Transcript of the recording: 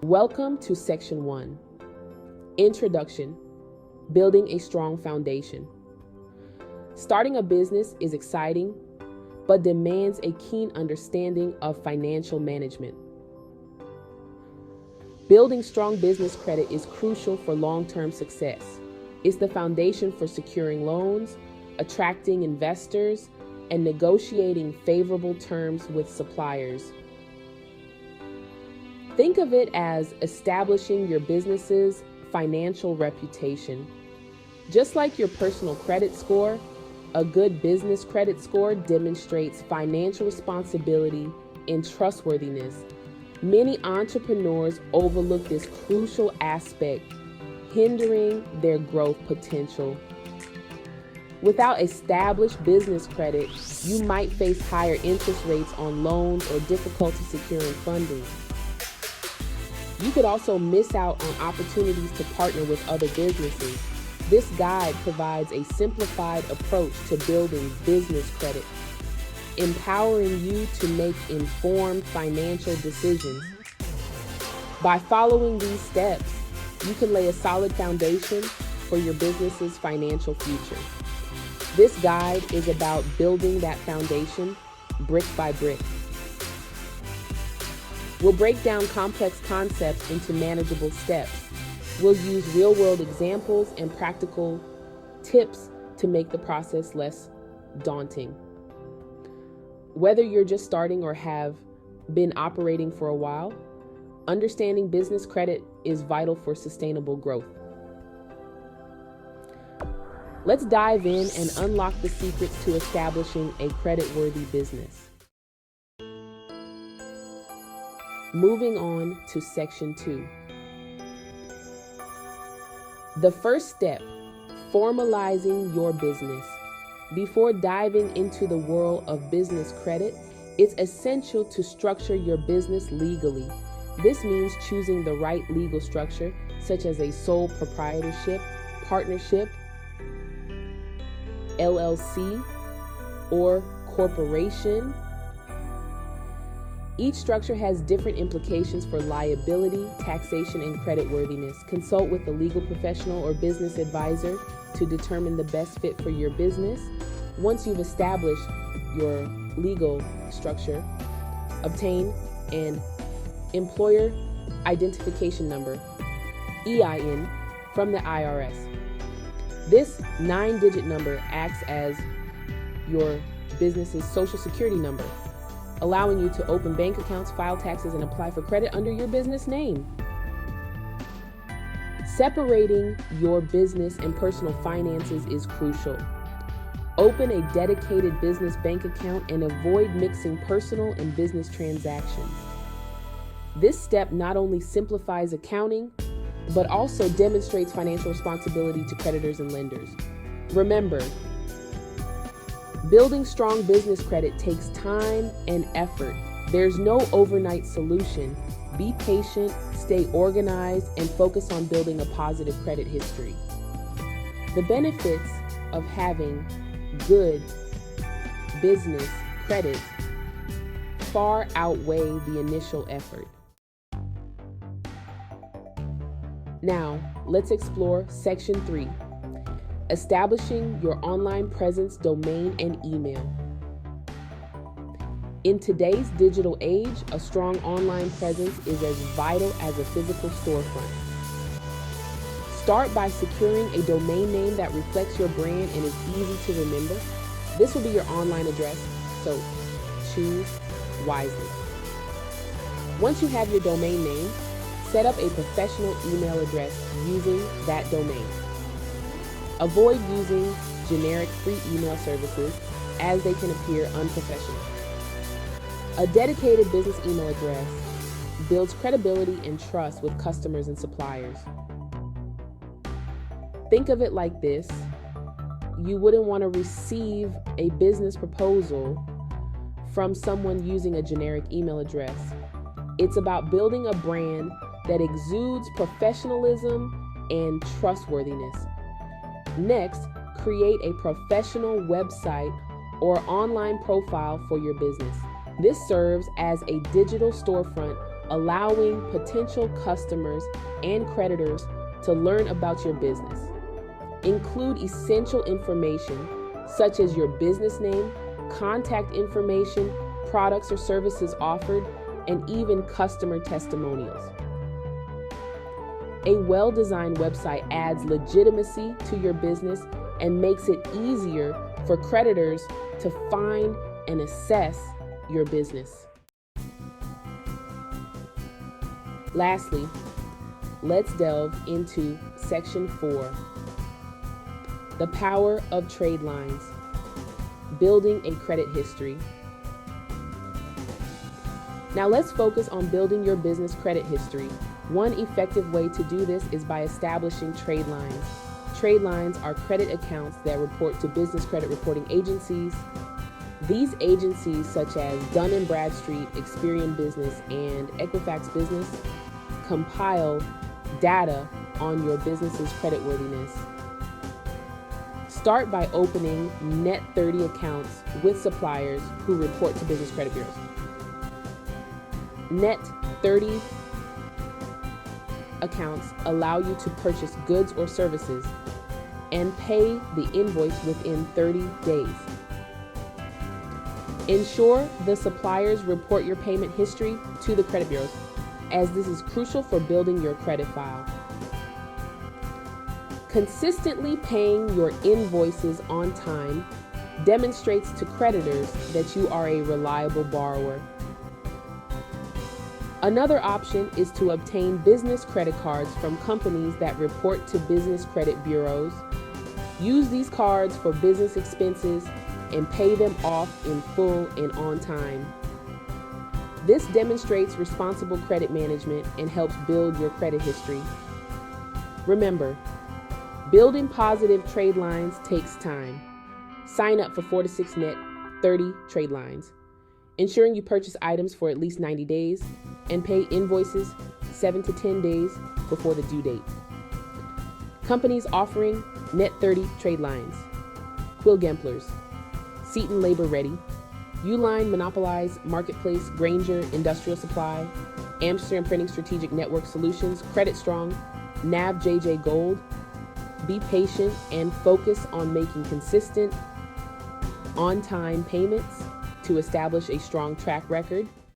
Welcome to Section 1. Introduction: Building a Strong Foundation. Starting a business is exciting, but demands a keen understanding of financial management. Building strong business credit is crucial for long-term success. It's the foundation for securing loans, attracting investors, and negotiating favorable terms with suppliers. Think of it as establishing your business's financial reputation. Just like your personal credit score, a good business credit score demonstrates financial responsibility and trustworthiness. Many entrepreneurs overlook this crucial aspect, hindering their growth potential. Without established business credit, you might face higher interest rates on loans or difficulty securing funding. You could also miss out on opportunities to partner with other businesses. This guide provides a simplified approach to building business credit, empowering you to make informed financial decisions. By following these steps, you can lay a solid foundation for your business's financial future. This guide is about building that foundation brick by brick. We'll break down complex concepts into manageable steps. We'll use real-world examples and practical tips to make the process less daunting. Whether you're just starting or have been operating for a while, understanding business credit is vital for sustainable growth. Let's dive in and unlock the secrets to establishing a credit-worthy business. Moving on to Section 2. The first step: formalizing your business. Before diving into the world of business credit, it's essential to structure your business legally. This means choosing the right legal structure, such as a sole proprietorship, partnership, LLC, or corporation. Each structure has different implications for liability, taxation, and creditworthiness. Consult with a legal professional or business advisor to determine the best fit for your business. Once you've established your legal structure, obtain an employer identification number, EIN, from the IRS. This 9-digit number acts as your business's social security number, allowing you to open bank accounts, file taxes, and apply for credit under your business name. Separating your business and personal finances is crucial. Open a dedicated business bank account and avoid mixing personal and business transactions. This step not only simplifies accounting, but also demonstrates financial responsibility to creditors and lenders. Remember, building strong business credit takes time and effort. There's no overnight solution. Be patient, stay organized, and focus on building a positive credit history. The benefits of having good business credit far outweigh the initial effort. Now, let's explore Section 3. Establishing your online presence, domain, and email. In today's digital age, a strong online presence is as vital as a physical storefront. Start by securing a domain name that reflects your brand and is easy to remember. This will be your online address, so choose wisely. Once you have your domain name, set up a professional email address using that domain. Avoid using generic free email services as they can appear unprofessional. A dedicated business email address builds credibility and trust with customers and suppliers. Think of it like this: you wouldn't want to receive a business proposal from someone using a generic email address. It's about building a brand that exudes professionalism and trustworthiness. Next, create a professional website or online profile for your business. This serves as a digital storefront allowing potential customers and creditors to learn about your business. Include essential information such as your business name, contact information, products or services offered, and even customer testimonials. A well-designed website adds legitimacy to your business and makes it easier for creditors to find and assess your business. Lastly, let's delve into Section 4, the power of trade lines, building a credit history. Now let's focus on building your business credit history. One effective way to do this is by establishing trade lines. Trade lines are credit accounts that report to business credit reporting agencies. These agencies, such as Dun & Bradstreet, Experian Business, and Equifax Business, compile data on your business's creditworthiness. Start by opening Net 30 accounts with suppliers who report to business credit bureaus. Net 30 accounts allow you to purchase goods or services and pay the invoice within 30 days. Ensure the suppliers report your payment history to the credit bureaus, as this is crucial for building your credit file. Consistently paying your invoices on time demonstrates to creditors that you are a reliable borrower. Another option is to obtain business credit cards from companies that report to business credit bureaus. Use these cards for business expenses and pay them off in full and on time. This demonstrates responsible credit management and helps build your credit history. Remember, building positive trade lines takes time. Sign up for 4 to 6 Net 30 trade lines, ensuring you purchase items for at least 90 days and pay invoices 7 to 10 days before the due date. Companies offering Net 30 trade lines: Quill Gemplers, Seton Labor Ready, Uline Monopolize Marketplace, Granger Industrial Supply, Amsterdam Printing Strategic Network Solutions, Credit Strong, NAV JJ Gold. Be patient and focus on making consistent, on-time payments to establish a strong track record.